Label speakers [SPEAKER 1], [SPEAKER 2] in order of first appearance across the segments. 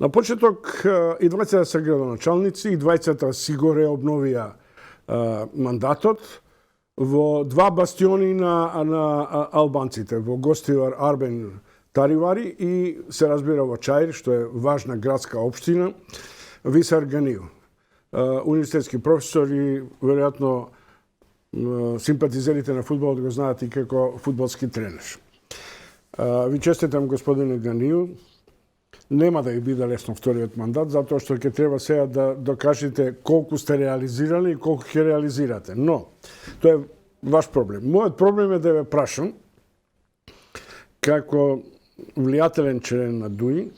[SPEAKER 1] На почеток и двајцата се градоначалници, и двајцата си го реобновија мандатот во два бастиони на албанците, во Гостивар Арбен Таривари и се разбира во Чаир, што е важна градска општина, Висар Ганију. Универзитетски професор и веројатно симпатизерите на фудбалот го знаат и како фудбалски тренер. Ви честитам, господине Ганију. Нема да ви биде лесно вториот мандат, затоа што ќе треба сега да докажете колку сте реализирали и колку ќе реализирате. Но, тоа е ваш проблем. Мојот проблем е да ве прашам, како влијателен член на ДУИ,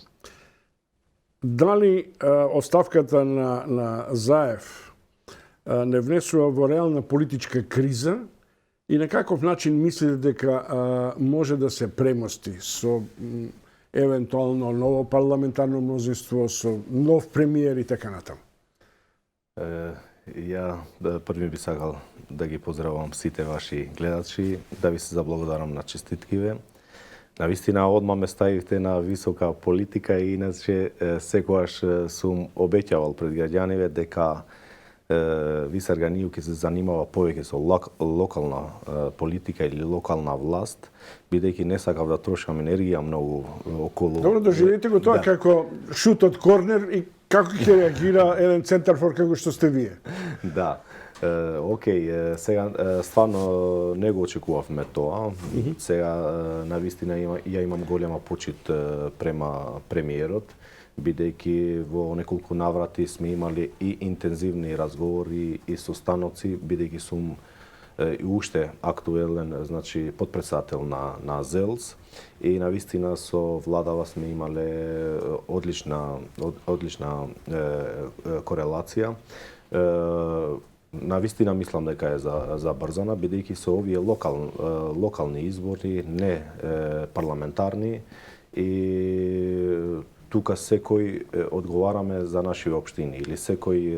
[SPEAKER 1] дали оставката на Заев не внесува во реална политичка криза и на каков начин мислите дека може да се премости со евентуално ново парламентарно мнозинство, со нов премиер и така натаму?
[SPEAKER 2] Ја први би сакал да ги поздравам сите ваши гледачи, да ви се заблагодарам на честиткиве. Навистина, одма ме ставивте на висока политика и иначе секогаш сум обеќавал пред граѓаниве дека Висар Ганију ќе се занимава повеќе со локална политика или локална власт, бидејќи не сакав да трошам енергија многу околу...
[SPEAKER 1] Добро, доживете го тоа како шут од корнер и како ќе реагира еден центарфор како што сте вие.
[SPEAKER 2] Да. Океј, сега стварно не го очекувавме тоа. Сега навистина ја имам голема почит према премиерот, бидејќи во неколку наврати сме имали и интензивни разговори и состаноци, бидејќи сум и уште актуелен, значи подпредседател на ЗЕЛС и навистина со владава сме имале одлична корелација. Навистина мислам дека е забрзана, бидејќи со овие локални избори, не парламентарни, и тука секој одговараме за наши општини или секој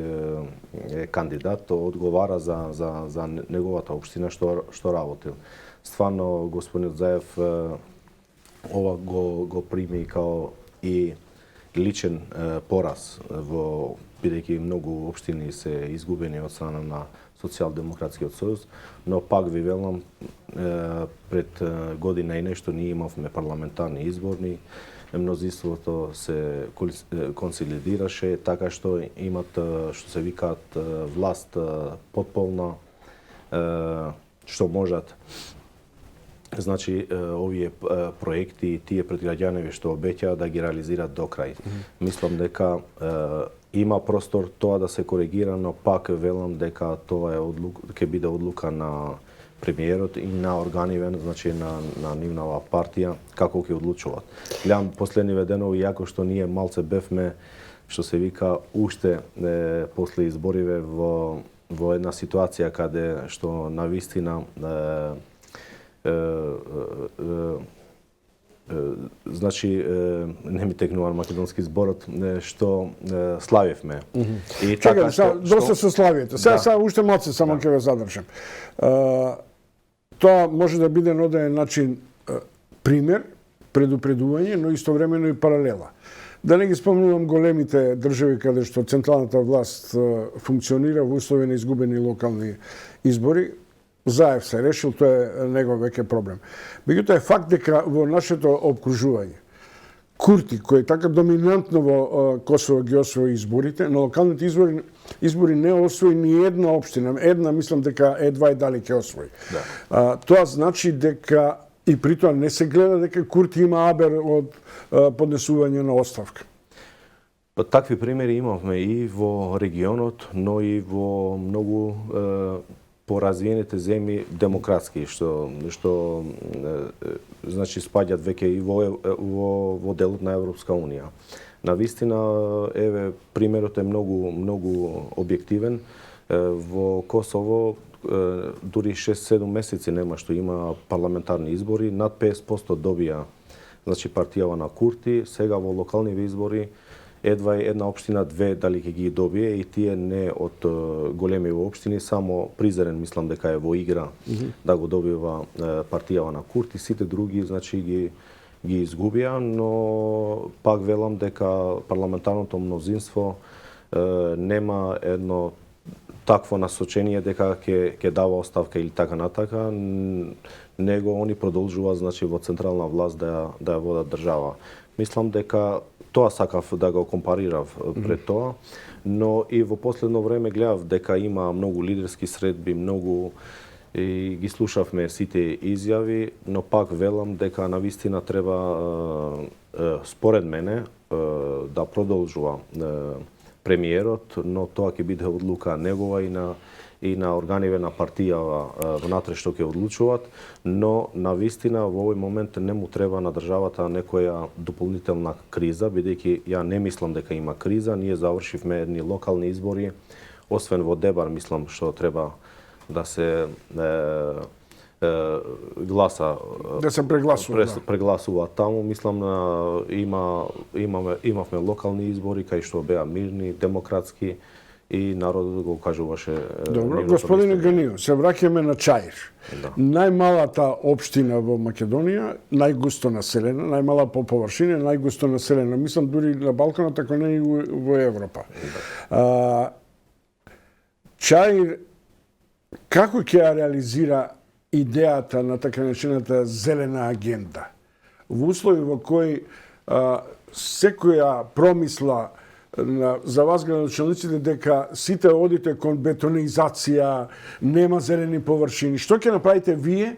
[SPEAKER 2] кандидат одговара за неговата општина што работил. Стварно господинот Заев ова го прими као и личен пораз, бидејќи многу општини се изгубени од страна на Социјалдемократскиот сојуз, но пак ви велам, пред година и нешто ние имавме парламентарни изборни, мнозинството се консолидираше, така што имат, што се викаат, власт потполна, што можат, значи, овие проекти и тие пред граѓаните што обеќаат да ги реализираат до крај. Мислам дека има простор тоа да се коригира, но пак велам дека тоа ќе биде одлука на премиерот и на органиве, значи на нивнава партија, како ќе одлучуваат. Гледам последниве денови, иако што ние малце бевме, што се вика, уште после избориве во една ситуација каде што навистина значи не ми текнува македонски зборот, што славевме.
[SPEAKER 1] И така што доста се славите. Сега уште малце само ќе ве задржам. Тоа може да биде на оден начин пример, предупредување, но истовремено и паралела. Да не ги спомнувам големите држави каде што централната власт функционира во услови на изгубени локални избори, Заев се решил, тоа е негов веќе проблем. Меѓутоа е факт дека во нашето обкружување Курти, кој така доминантно во Косово ги освои изборите, на локалните избори не освои ни една општина. Една, мислам дека едва и дали ќе освои. Да. Тоа значи дека и при тоа не се гледа дека Курти има абер од поднесување на оставка.
[SPEAKER 2] Такви примери имавме и во регионот, но и во многу поразвиените земји демократски, што значи спаѓаат веќе и во делот на Европска унија. Навистина, еве, примерот е многу објективен. Во Косово дури 6-7 месеци нема што има парламентарни избори, над 50% добија, значи, партијава на Курти. Сега во локални избори едва една општина, две дали ќе ги добие, и тие не од големи општини, само Призрен мислам дека е во игра да го добива партијава на Курти. Сите други, значи, ги изгубија, но пак велам дека парламентарното мнозинство нема едно такво насочение дека ќе дава оставка или така натака, него они продолжуваат значи во централна власт да ја водат држава. Мислам дека тоа сакав да го компарирав пред тоа, но и во последно време гледав дека има многу лидерски средби, многу и ги слушавме сите изјави, но пак велам дека навистина треба според мене да продолжува премиерот, но тоа ќе биде одлука негова и на органиве на партијава внатре што ќе одлучуваат, но навистина во овој момент не му треба на државата некоја дополнителна криза, бидејќи ја не мислам дека има криза, ние завршивме едни локални избори, освен во Дебар мислам што треба да се гласа
[SPEAKER 1] да се прегласува.
[SPEAKER 2] Прегласува таму, мислам имавме локални избори кај што беа мирни, демократски и народот го кажуваше.
[SPEAKER 1] Добро, господине Ганију, се враќаме на Чаир.
[SPEAKER 2] Да.
[SPEAKER 1] Најмалата општина во Македонија, најгусто населена, најмала по површина, најгусто населена, мислам дури на Балканот, ако не и во Европа. Да. Чаир како ќе ја реализира идејата на така наречената зелена агенда? Во услови во кои секоја промисла за вас градоначалниците дека сите одите кон бетонизација, нема зелени површини. Што ќе направите вие?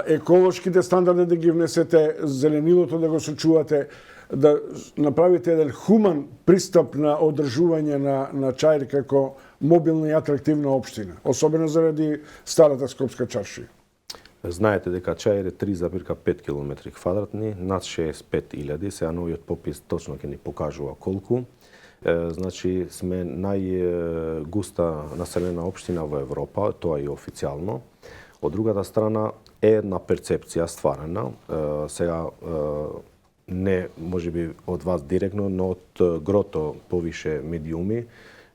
[SPEAKER 1] Еколошките стандарди да ги внесете, зеленилото да го сочувате, да направите еден хуман пристап на одржување на Чаир како мобилна и атрактивна општина, особено заради старата Скопска чаршија.
[SPEAKER 2] Знаете дека Чаир е 3,5 километри квадратни, над 65.000, сега новиот попис точно ќе ни покажува колку. Значи, сме најгуста населена општина во Европа, тоа е официјално. Од другата страна е една перцепција стварена, сега не можеби од вас директно, но од грото повише медиуми,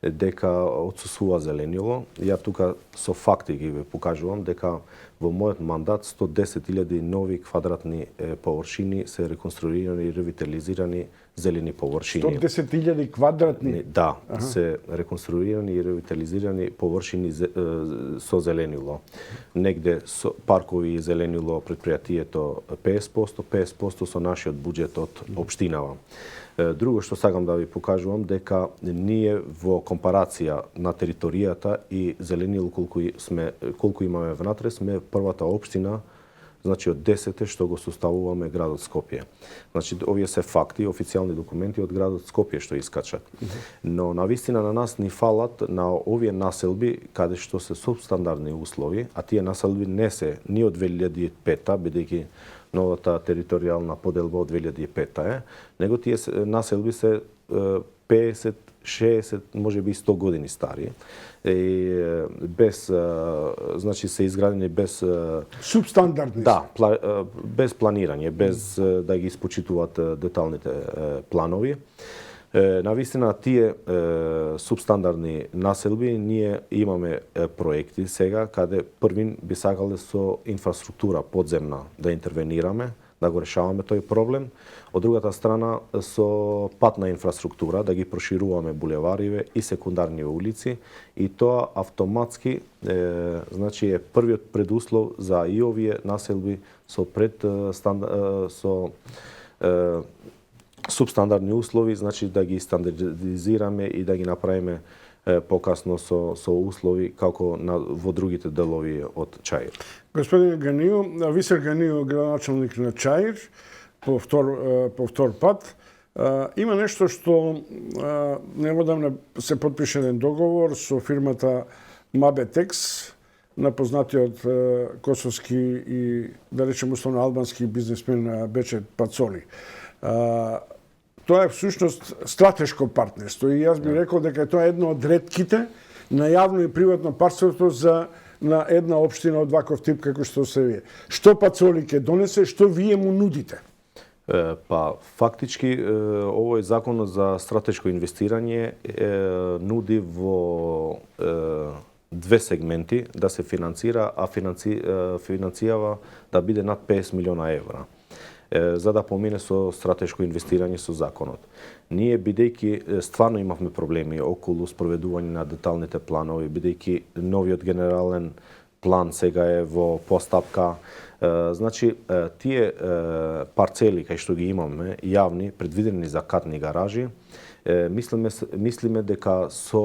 [SPEAKER 2] дека отсусува зеленило. Ја тука со факти ги ве покажувам дека во мојот мандат 110.000 нови квадратни површини се реконструирани и ревитализирани зелени површини.
[SPEAKER 1] 110.000 квадратни?
[SPEAKER 2] Да, се реконструирани и ревитализирани површини со зеленило. Негде со паркови и зеленило предпријатието 50%, 50% со нашиот буџет од општинава. Друго што сакам да ви покажувам дека ние во компарација на територијата и зеленило колку имаме внатре, сме првата општина, значи од 10 што го составуваме градот Скопје. Значи овие се факти, официјални документи од градот Скопје што искачат. Но навистина на нас ни фалат на овие населби каде што се субстандардни услови, а тие населби не се ни од 2005-та, бидејќи новата територијална поделба од 2005 е, него тие населби се 50, 60, можеби и 100 години стари. И без, значи се изградени без
[SPEAKER 1] субстандардни.
[SPEAKER 2] Да, без планирање, без да ги испочитуваат деталните планови. Навистина тие субстандардни населби ние имаме проекти сега каде првин би сакале со инфраструктура подземна да интервенираме, да го решаваме тој проблем. Од другата страна со патна инфраструктура да ги прошируваме булевариве и секундарни улици и тоа автоматски значи е првиот предуслов за и овие населби со субстандардни услови, значи да ги стандардизираме и да ги направиме покасно со услови како во другите делови од Чаир.
[SPEAKER 1] Господин Ганију, Висер Ганију, градоначалник на Чаир, по втор пат, има нешто што неводамна се подпише еден договор со фирмата Мабетекс, на познатиот косовски и, да речем, условно албански бизнесмен Бечет Пацоли. Тоа е всушност стратешко партнерство и јас би рекол дека тоа е едно од ретките на јавно и приватно партнерство на една општина од ваков тип како што се вие. Што Пацоли ќе донесе, што вие му нудите?
[SPEAKER 2] Па, фактички, овој закон за стратешко инвестирање нуди во две сегменти да се финансира, а финансијава да биде над 50 милиона евра. за да помине со стратешко инвестирање со законот. Ние, бидејќи стварно имавме проблеми околу спроведување на деталните планови, бидејќи новиот генерален план сега е во постапка. Значи, тие парцели кај што ги имаме, јавни, предвидени за катни гаражи, мислиме дека со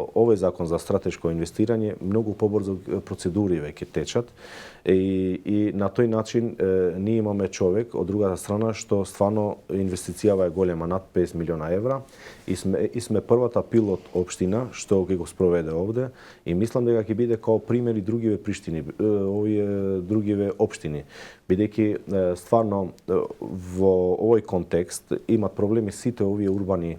[SPEAKER 2] овој закон за стратешко инвестирање многу побрзо процедури веќе течат и на тој начин ние имаме човек од другата страна што стварно инвестицијава е голема, над 50 милиона евра и сме првата пилот општина што ќе го спроведе овде и мислам дека ќе биде као пример и другиве Приштини, овие другиве општини, бидејќи стварно во овој контекст имат проблеми сите овие урбани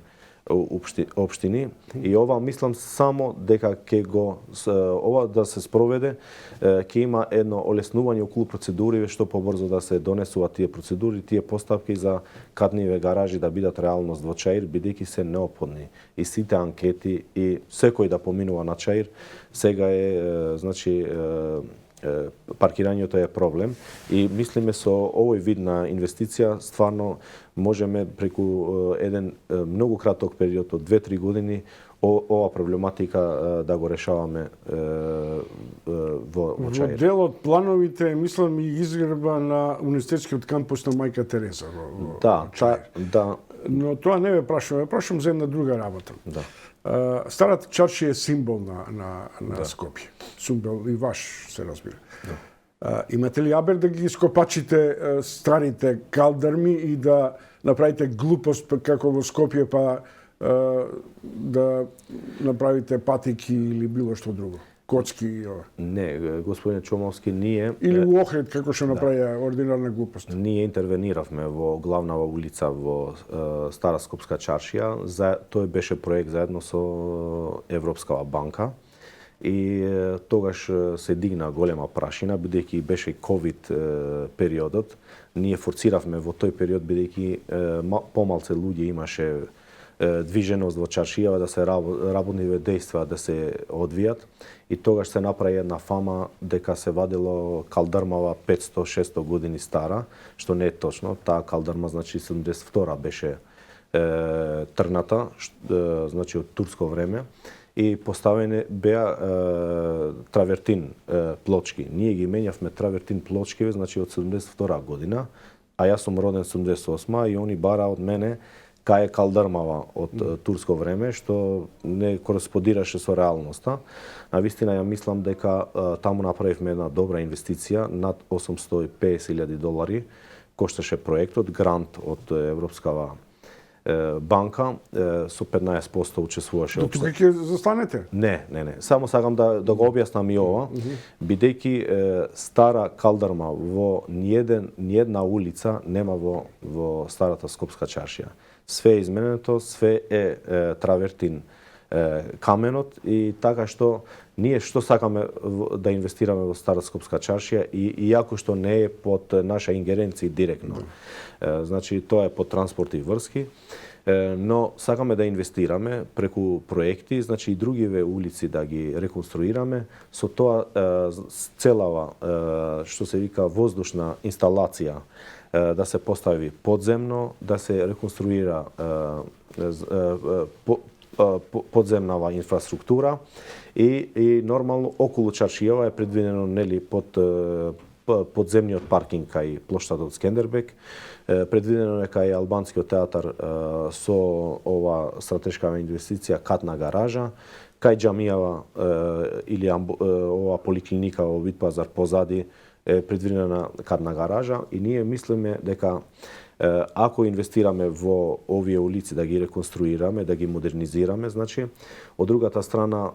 [SPEAKER 2] општини и ова мислам само дека ќе го ова да се спроведе ќе има едно олеснување околу процедури што побрзо да се донесуваат тие процедури, тие постапки за катниве гаражи да бидат реалност во Чаир, бидејќи се неопходни и сите анкети и секој да поминува на Чаир сега е значи паркирањето е проблем и мислиме со овој вид на инвестиција стварно можеме преку еден многу краток период од 2-3 години ова проблематика да го решаваме во Чаир.
[SPEAKER 1] Во дел од плановите мислам и изградба на универзитетскиот кампус на Мајка Тереза во Чаир.
[SPEAKER 2] Да.
[SPEAKER 1] Но тоа не ве прашувам за една друга работа.
[SPEAKER 2] Да.
[SPEAKER 1] Старата чаршија е символ на Скопје. Символ и ваш, се разбира. Да. Имате ли јабер да ги скопачите старите калдарми и да направите глупост како во Скопје, па да направите патики или било што друго? Коцки и ова?
[SPEAKER 2] Не, господине Чомовски, ние...
[SPEAKER 1] Или у Охрид, како што направија ординарна глупост?
[SPEAKER 2] Ние интервениравме во главнава улица во Стара Скопска чаршија. Тој беше проект заедно со Европскава банка. И тогаш се дигна голема прашина, бидејќи беше ковид периодот. Ние форциравме во тој период, бидејќи помалце луѓе имаше движеност во чаршијава, да се работниве дејства да се одвијат. И тогаш се направи една фама дека се вадило калдармава 500-600 години стара, што не е точно. Таа калдарма, значи 72 беше тргната, значи од турско време. И поставени беа травертин плочки. Ние ги менјавме травертин плочки, значи од 72 година, а јас сум роден 78 и они бара од мене кај е калдармава од турско време, што не кореспондираше со реалноста. На вистина ја мислам дека таму направивме една добра инвестиција, над $850,000 кошташе проектот, грант од Европскава банка, со 15% учествуваше
[SPEAKER 1] До тука ќе застанете?
[SPEAKER 2] Не. Само сакам да го објаснам и ова, бидејќи стара калдарма во ниедна улица нема во Старата Скопска чаршија. Све е изменето, све е травертин каменот и така што ние што сакаме да инвестираме во Стара Скопска чаршија и иако што не е под наша ингеренција директно. Значи тоа е под транспорт и врски, но сакаме да инвестираме преку проекти, значи и другиве улици да ги реконструираме, со тоа целава што се вика воздушна инсталација да се постави подземно, да се реконструира подземнава инфраструктура и нормално околу чаршијава е предвидено нели под подземниот паркинг кај плоштадот Скендербек, предвидено е кај албанскиот театар со ова стратешка инвестиција катна гаража, кај џамијава или ова поликлиника во Витпазар позади е предвидена катна гаража и ние мислиме дека ако инвестираме во овие улици да ги реконструираме, да ги модернизираме, значи од другата страна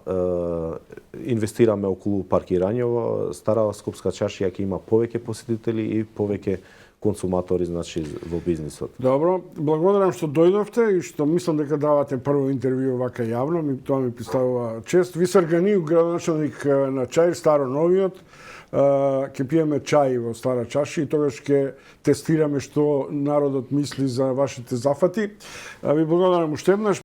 [SPEAKER 2] инвестираме околу паркирање, Стара Скопска чаршија ќе има повеќе посетители и повеќе консуматори, значи во бизнисот.
[SPEAKER 1] Добро, благодарам што дојдовте и што мислам дека давате прво интервју вака јавно, тоа ми представува чест. Висар Ганиев, градоначелник на Чаир, Старо Новиот, ќе пиеме чај во Стара чаша и тогаш ќе тестираме што народот мисли за вашите зафати. Ви благодарам уште еднаш.